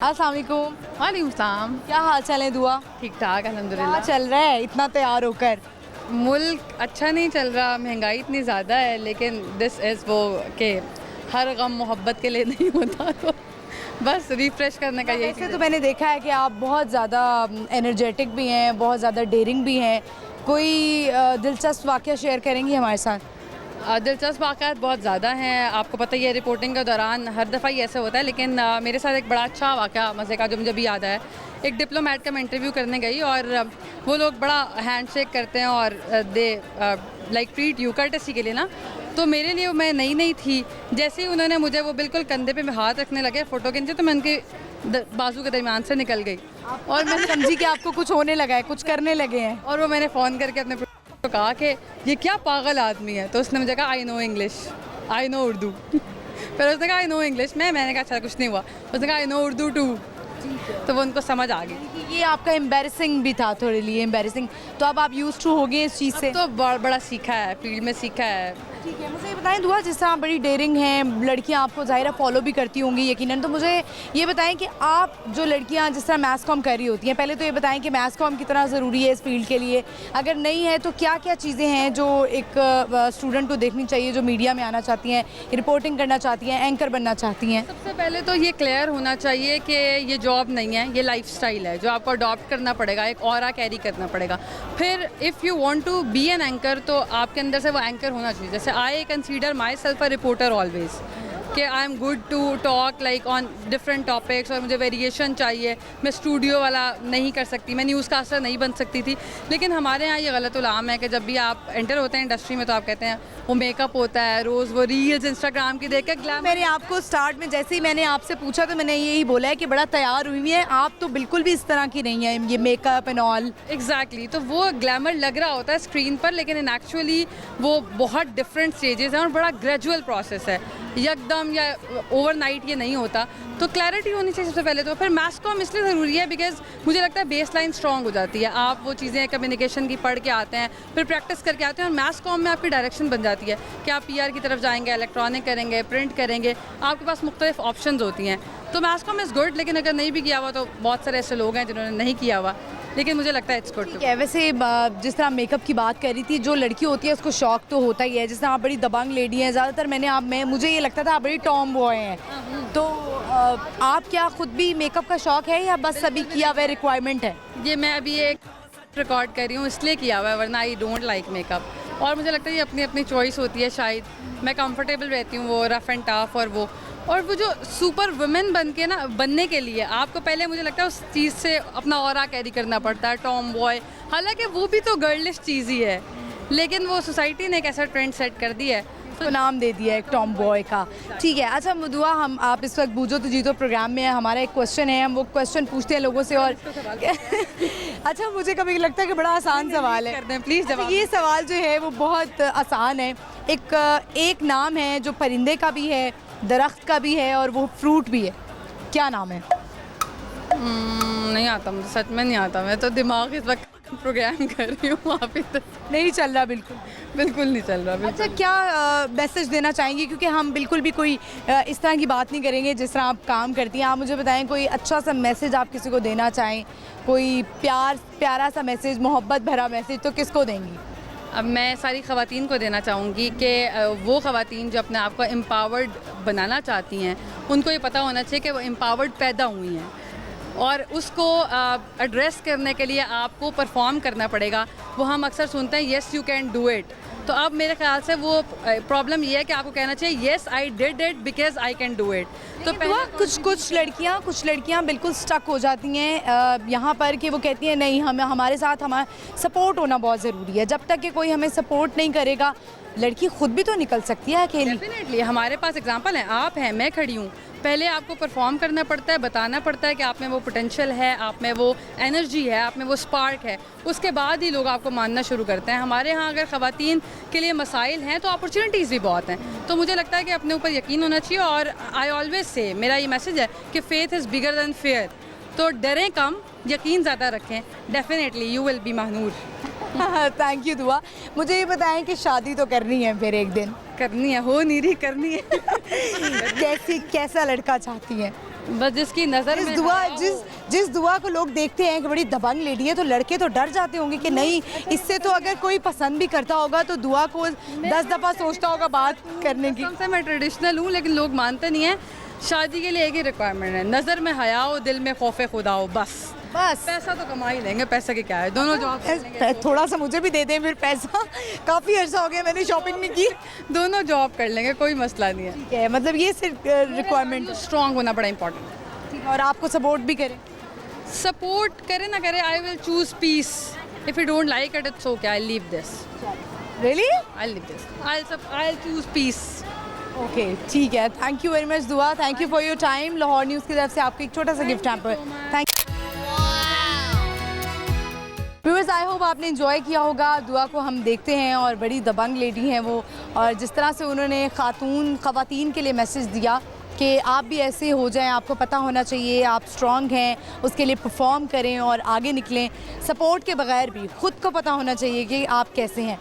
अस्सलाम वालेकुम। वालेकुम सलाम। क्या हाल चाल है दुआ? ठीक ठाक क्या अल्हम्दुलिल्लाह। चल रहा है इतना तैयार होकर? मुल्क अच्छा नहीं चल रहा, महंगाई इतनी ज़्यादा है, लेकिन दिस इज़ वो कि हर गम मोहब्बत के लिए नहीं होता, तो बस रिफ़्रेश करने का यही वैसे चीज़ तो है। मैंने देखा है कि आप बहुत ज़्यादा एनर्जेटिक भी हैं, बहुत ज़्यादा डेयरिंग भी हैं। कोई दिलचस्प वाक़या शेयर करेंगी हमारे साथ? दिलचस्प वाक़यात बहुत ज़्यादा हैं। आपको पता ही है रिपोर्टिंग के दौरान हर दफ़ा ही ऐसा होता है, लेकिन मेरे साथ एक बड़ा अच्छा वाक़या मज़े का जो मुझे अभी याद आया। एक डिप्लोमेट का मैं इंटरव्यू करने गई और वो लोग बड़ा हैंडशेक करते हैं और they like treat you courtesy के लिए ना। तो मेरे लिए मैं नई थी, जैसे ही उन्होंने मुझे वो बिल्कुल कंधे पे हाथ रखने लगे फ़ोटो के नीचे, तो मैं उनके बाजू के दरमियान से निकल गई और मैं समझी कि आपको कुछ होने लगा है, कुछ करने लगे हैं। और वो मैंने फ़ोन करके अपने तो कहा कि ये क्या पागल आदमी है। तो उसने मुझे कहा I know English, I know Urdu. फिर उसने कहा आई नो इंग्लिश मैंने कहा अच्छा कुछ नहीं हुआ। उसने कहा आई नो उर्दू टू। तो वो उनको समझ आ गई। ये आपका एम्बैरेसिंग भी था, थोड़े लिए एम्बैरेसिंग। तो अब आप यूज़ टू हो गए इस चीज़ से? तो बड़ा सीखा है, फील्ड में सीखा है। ठीक है, मुझे ये बताएं दुआ, जिस तरह आप बड़ी डेयरिंग हैं, लड़कियां आपको ज़ाहिर फॉलो भी करती होंगी यकीनन, तो मुझे ये बताएं कि आप जो लड़कियां जिस तरह मैथ्स कॉम कर रही होती हैं, पहले तो ये बताएं कि मैथ्स कॉम कितना ज़रूरी है इस फील्ड के लिए, अगर नहीं है तो क्या क्या चीज़ें हैं जो एक स्टूडेंट को देखनी चाहिए जो मीडिया में आना चाहती हैं, रिपोर्टिंग करना चाहती हैं, एंकर बनना चाहती हैं? सबसे पहले तो ये क्लियर होना चाहिए कि ये जॉब नहीं है, ये लाइफस्टाइल है जो आपको अडॉप्ट करना पड़ेगा, एक ऑरा कैरी करना पड़ेगा। फिर if you want to be an anchor, तो आपके अंदर से वो एंकर होना चाहिए। जैसे I consider myself a reporter always, कि I am good to talk like on different topics, और मुझे वेरिएशन चाहिए। मैं स्टूडियो वाला नहीं कर सकती, मैं न्यूज़ कास्टर नहीं बन सकती थी। लेकिन हमारे यहाँ ये गलत उलाम है कि जब भी आप एंटर होते हैं इंडस्ट्री में, तो आप कहते हैं वो मेकअप होता है, रोज़ वो रील्स इंस्टाग्राम की देख के ग्लैमर। मैंने आपको स्टार्ट में जैसे ही मैंने आपसे पूछा तो मैंने यही बोला है कि बड़ा तैयार हुई है आप, तो बिल्कुल भी इस तरह की नहीं है, ये मेकअप एंड ऑल। एग्जैक्टली तो वो ग्लैमर लग रहा होता है स्क्रीन पर, लेकिन इन एक्चुअली वो बहुत डिफरेंट स्टेजेस हैं और बड़ा ग्रेजुअल प्रोसेस है, एकदम या ओवरनाइट ये नहीं होता। तो क्लैरिटी होनी चाहिए सबसे पहले तो। फिर मैथ्स कॉम इसलिए ज़रूरी है बिकॉज मुझे लगता है बेस लाइन स्ट्रॉन्ग हो जाती है, आप वो चीज़ें कम्युनिकेशन की पढ़ के आते हैं, फिर प्रैक्टिस करके आते हैं, और मैथ्स कॉम में आपकी डायरेक्शन बन जाती है कि आप पीआर की तरफ जाएंगे, इलेक्ट्रॉनिक करेंगे, प्रिंट करेंगे, आपके पास मुख्तलिफ ऑप्शंस होती हैं। तो मैथ्स कॉम इज़ गुड, लेकिन अगर नहीं भी किया हुआ तो बहुत सारे ऐसे लोग हैं जिन्होंने नहीं किया हुआ, लेकिन मुझे लगता है इट्स गुड। ठीक है, वैसे जिस तरह मेकअप की बात करी थी, जो लड़की होती है उसको शौक तो होता ही है। जिस तरह आप बड़ी दबंग लेडी हैं, ज़्यादातर मुझे ये लगता था आप बड़ी टॉम बॉय हैं, तो आप क्या खुद भी मेकअप का शौक है या बस सभी किया हुआ रिक्वायरमेंट है? ये मैं अभी एक रिकॉर्ड कर रही हूँ इसलिए किया हुआ है, वरना आई डोंट लाइक मेकअप। और मुझे लगता है ये अपनी अपनी चॉइस होती है, शायद मैं कंफर्टेबल रहती हूँ वो रफ़ एंड टफ, और वो जो सुपर वुमेन बनने के लिए आपको पहले मुझे लगता है उस चीज़ से अपना ऑरा कैरी करना पड़ता है, टॉम बॉय। हालांकि वो भी तो गर्लिश चीज़ ही है, लेकिन वो सोसाइटी ने एक ऐसा ट्रेंड सेट कर दिया है, तो नाम दे दिया है एक टॉम बॉय का। ठीक है, अच्छा मधुआ, आप इस वक्त बूझो तो जीतो प्रोग्राम में हैं। हमारा एक क्वेश्चन है, हम वो क्वेश्चन पूछते हैं लोगों से, और अच्छा मुझे कभी लगता है कि बड़ा आसान सवाल है, कर दें प्लीज़ जवाब। ये सवाल जो है वो बहुत आसान है। एक नाम है जो परिंदे का भी है, दरख्त का भी है, और वो फ्रूट भी है। क्या नाम है? नहीं आता मुझे, सच में नहीं आता। मैं तो दिमाग इस वक्त प्रोग्राम कर रही हूँ, आप इधर नहीं चल रहा? बिल्कुल नहीं चल रहा। अच्छा, क्या मैसेज देना चाहेंगी, क्योंकि हम बिल्कुल भी कोई इस तरह की बात नहीं करेंगे जिस तरह आप काम करती हैं। आप मुझे बताएं कोई अच्छा सा मैसेज आप किसी को देना चाहें, कोई प्यारा सा मैसेज, मोहब्बत भरा मैसेज, तो किसको देंगी? अब मैं सारी ख़वातीन को देना चाहूँगी कि वो ख़वातीन जो अपने आप को एम्पावर्ड बनाना चाहती हैं, उनको ये पता होना चाहिए कि वो एम्पावर्ड पैदा हुई हैं, और उसको एड्रेस करने के लिए आपको परफॉर्म करना पड़ेगा। वो हम अक्सर सुनते हैं yes you can do it, तो अब मेरे ख्याल से वो प्रॉब्लम ये है कि आपको कहना चाहिए yes I did it because I can do it. तो कुछ लड़कियां बिल्कुल स्टक हो जाती हैं यहाँ पर कि वो कहती हैं नहीं, हमारे साथ हमारा सपोर्ट होना बहुत ज़रूरी है। जब तक कि कोई हमें सपोर्ट नहीं करेगा, लड़की खुद भी तो निकल सकती है अकेली। डेफिनेटली हमारे पास एग्जांपल हैं, आप हैं, मैं खड़ी हूँ। पहले आपको परफॉर्म करना पड़ता है, बताना पड़ता है कि आप में वो पोटेंशियल है, आप में वो एनर्जी है, आप में वो स्पार्क है, उसके बाद ही लोग आपको मानना शुरू करते हैं। हमारे यहाँ अगर ख़वातीन के लिए मसाइल हैं तो अपॉर्चुनिटीज़ भी बहुत हैं। तो मुझे लगता है कि अपने ऊपर यकीन होना चाहिए, और आई ऑलवेज से, मेरा ये मैसेज है कि faith is bigger than fair. तो डरें कम, यकीन ज़्यादा रखें, definitely you will be Mahnoor. Thank you दुआ। मुझे ये बताएं कि शादी तो करनी है फिर एक दिन? करनी है, हो नहीं रही, करनी है। कैसा लड़का चाहती हैं? बस जिसकी नज़र में हया हो। जिस दुआ को लोग देखते हैं कि बड़ी दबंग लेडी है, तो लड़के तो डर जाते होंगे कि नहीं, इससे तो अगर कोई पसंद भी करता होगा तो दुआ को 10 दफ़ा सोचता होगा बात करने की। से मैं ट्रेडिशनल हूँ, लेकिन लोग मानते नहीं हैं। शादी के लिए एक ही रिक्वायरमेंट है, नज़र में हया हो, दिल में खौफ खुदा हो, बस। पैसा तो कमा ही लेंगे, पैसा के क्या है, दोनों जॉब थोड़ा सा मुझे भी दे दें फिर पैसा। काफ़ी अर्सा हो गया मैंने शॉपिंग नहीं की। दोनों जॉब कर लेंगे, कोई मसला नहीं है। ठीक है, मतलब ये सिर्फ रिक्वायरमेंट। स्ट्रॉन्ग होना बड़ा इंपॉर्टेंट है। ठीक है, और आपको सपोर्ट भी करें। सपोर्ट करे ना करे, I will choose peace. If you don't like it, it's okay, I leave this. Really? I leave this, I choose peace. Okay, ठीक है, thank you very much Dua, thank you for your time. Lahore news की तरफ से आपको एक छोटा सा gift hamper. Thank viewers, I hope आपने एंजॉय किया होगा। दुआ को हम देखते हैं और बड़ी दबंग लेडी हैं वो, और जिस तरह से उन्होंने ख़वातीन के लिए मैसेज दिया कि आप भी ऐसे हो जाएं, आपको पता होना चाहिए आप स्ट्रॉन्ग हैं, उसके लिए परफॉर्म करें और आगे निकलें। सपोर्ट के बगैर भी ख़ुद को पता होना चाहिए कि आप कैसे हैं।